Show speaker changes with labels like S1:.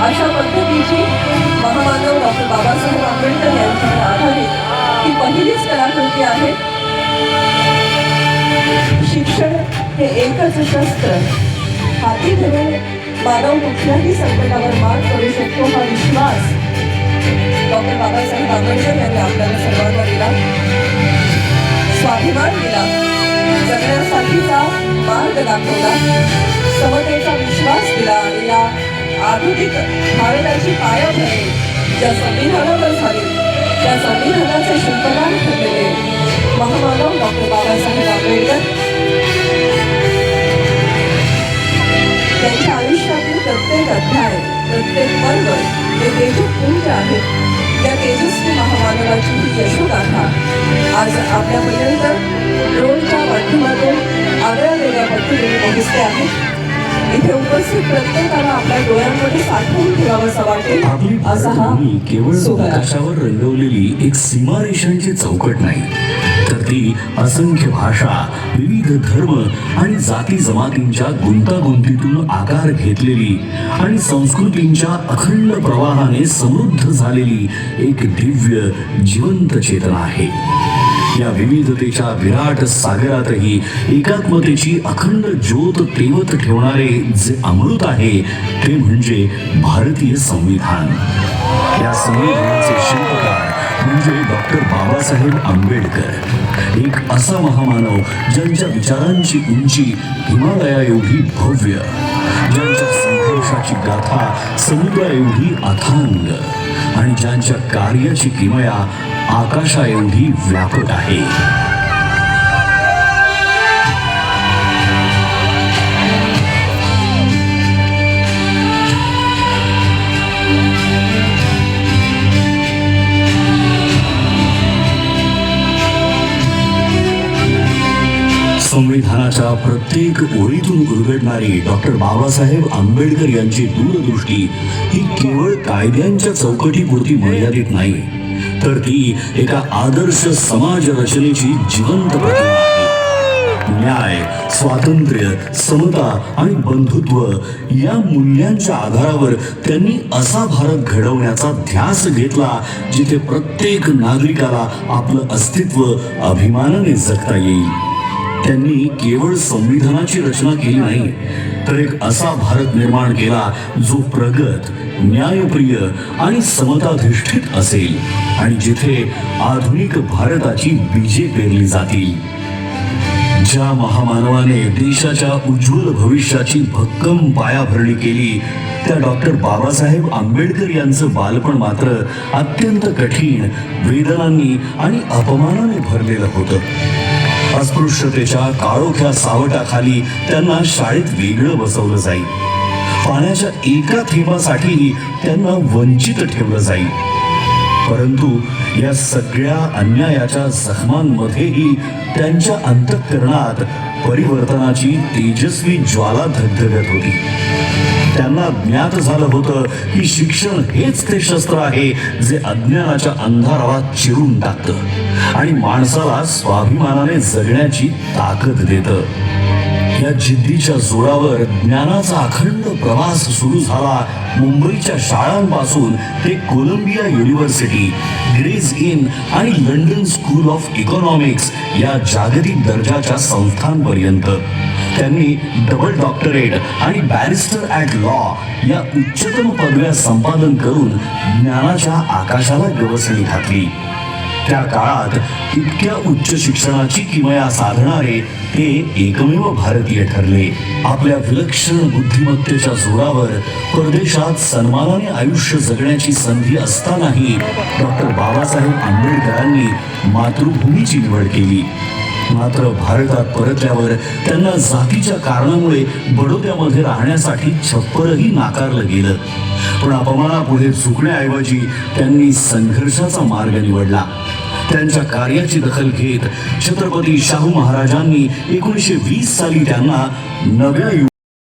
S1: अशा पद्धतीची महामानव डॉक्टर बाबासाहेब आंबेडकर यांच्यावर आधारित ही पहिलीच कलाकृती आहे. शिक्षण हे एकच शस्त्र, हाती धरून मानव कुठल्याही संकटावर मात करू शकतो हा विश्वास डॉक्टर बाबासाहेब आंबेडकर यांनी आपल्याला सर्वांना दिला. स्वाभिमान दिला, जगण्यासाठीचा मार्ग दाखवला, समतेचा विश्वास दिला आणि या आधुनिक भारताची पायाभरणी ज्या संविधानावर झाली त्या संविधानाचे शिल्पकार ठरलेले महामानव डॉक्टर बाबासाहेब आंबेडकर त्यांच्या आयुष्यातील प्रत्येक अध्याय, प्रत्येक पर्व हे तेजपुंज आहेत. त्या तेजस्वी महामानवाची ही यशोगाथा आज आपल्यापर्यंत ड्रोनच्या माध्यमातून आगळ्या वेगळ्या पद्धतीने पोहोचते आहे. इथे उपस्थित प्रत्येकाला आपल्या डोळ्यांमध्ये साठवून ठेवावंसं वाटेल असा हा
S2: केवळ आकाशावर रंगवलेली एक सीमारेषांची चौकट नाही, तर ती असंख्य भाषा, विविध धर्म आणि जाती जमातींच्या गुंतागुंतीतून आकार घेतलेली आणि संस्कृतींच्या अखंड प्रवाहाने समृद्ध झालेली एक दिव्य जिवंत चेतना आहे. या विविधतेच्या विराट सागरातही एकात्मतेची अखंड ज्योत तेवत ठेवणारे जे अमृत आहे ते म्हणजे भारतीय संविधान. या संविधानाचे शिल्पकार म्हणजे डॉक्टर बाबासाहेब आंबेडकर, एक असा महामानव ज्यांच्या विचारांची उंची हिमालया एवढी भव्य, ज्यांच्या संघर्षाची गाथा समुद्रा एवढी अथांग आणि ज्यांच्या कार्याची किमया आकाशा एवढी व्यापक आहे. संविधानाच्या प्रत्येक ओळीतून उलगडणारी डॉक्टर बाबासाहेब आंबेडकर यांची दूरदृष्टी ही केवळ कायद्यांच्या चौकटीपुरती मर्यादित नाही, तर ती एका आदर्श समाज रचनेची जिवंत प्रतिमा आहे. न्याय, स्वातंत्र्य, समता आणि बंधुत्व या मूल्यांच्या आधारावर त्यांनी असा भारत घडवण्याचा ध्यास घेतला जिथे प्रत्येक नागरिकाला आपलं अस्तित्व अभिमानाने जगता येईल. त्यांनी केवळ संविधानाची रचना केली नाही, तर एक असा भारत निर्माण केला जो प्रगत, न्यायप्रिय आणि समताधिष्ठित असेल आणि जिथे आधुनिक भारताची बीजे पेरली जातील. ज्या महामानवाने देशाच्या उज्ज्वल भविष्याची भक्कम पायाभरणी केली त्या डॉक्टर बाबासाहेब आंबेडकर यांचं बालपण मात्र अत्यंत कठीण, वेदनांनी आणि अपमानाने भरलेलं होतं. अस्पृश्यतेच्या काळोख्या सावटाखाली त्यांना शाळेत वेगळं बसवलं जाईल. पाण्याच्या एका थेंबासाठीही त्यांना वंचित ठेवलं जाईल. परंतु या सगळ्या अन्यायाच्या जखमांमध्येही त्यांच्या अंतःकरणात परिवर्तनाची तेजस्वी ज्वाला धगधगत होती. त्यांना ज्ञात झालं होतं की शिक्षण हेच ते शस्त्र आहे जे अज्ञानाच्या अंधाराला चिरून टाकतं आणि माणसाला स्वाभिमानाने जगण्याची ताकद देतं. या जिद्दीच्या जोरावर ज्ञानाचा अखंड प्रवास सुरू झाला. मुंबईच्या शाळांपासून ते कोलंबिया युनिव्हर्सिटी, ग्रेज इन आणि लंडन स्कूल ऑफ इकॉनॉमिक्स या जागतिक दर्जाच्या संस्थांपर्यंत त्यांनी डबल डॉक्टरेट आणि बॅरिस्टर ॲट लॉ या उच्चतम पदव्या संपादन करून ज्ञानाच्या आकाशाला गवसणी घातली. त्या काळात इतक्या उच्च शिक्षणाची किमया साधणारे ते एकमेव भारतीय ठरले. आपल्या विलक्षण बुद्धिमत्तेच्या जोरावर परदेशात सन्मानाने आयुष्य जगण्याची संधी असतानाही डॉक्टर बाबासाहेब आंबेडकरांनी मातृभूमीची निवड केली. मात्र भारतात परतल्यावर त्यांना जातीच्या कारणामुळे बडोद्यामध्ये राहण्यासाठी छप्परही नाकारलं गेलं. पण अपमानापुढे झुकण्याऐवजी त्यांनी संघर्षाचा मार्ग निवडला. त्यांच्या कार्याची दखल घेत छत्रपती शाहू महाराजांनी 1920 साली त्यांना नव्या